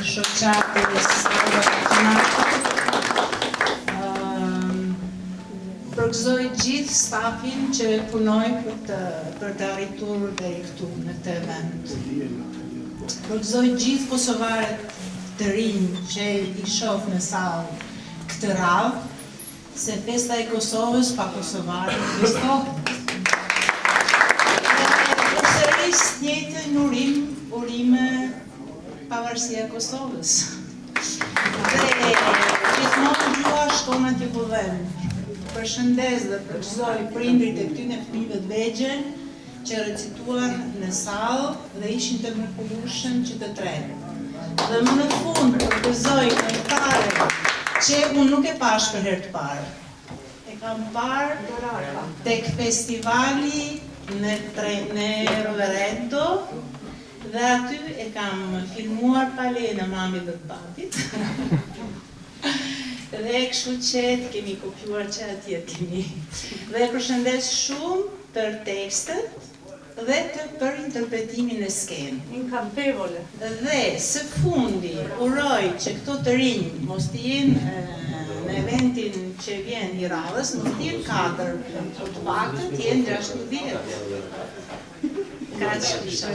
shoqatës Arbatinato. Përgëzoj gjithë stafin që punoj për të arritur deri këtu në këtë event. Përgëzoj gjithë kosovarët të rinj që i shoh në sallë këtë radhë, se festa e Kosovës pa kosovarë nuk ekzistohet. Sërish njëjtën urime pavarësia e Kosovës. Dhe gjithmonë gjua shkon atje ku vjen. Përshëndes dhe përgëzoj prindrit e këtyre fëmijëve të vegjël që recituan në sallë dhe ishin të mrekullueshëm që të trenë. Dhe më në fund përgëzoj këngëtaren që unë nuk e pash për herë të parë. E kam parë tek festivali në Rovereto dhe aty e kam filmuar palen e mamit dhe të babit. Dhe kështu që kemi kopjuar që atje kemi. Dhe përshëndes shumë për tekstet dhe për interpretimin e skenë. Incantevole. Dhe së fundi uroj që këto të rinj mos të jenë në eventin që vjen i radhës, mos të jenë 4, por të paktën të jenë 60. Kaq kisha.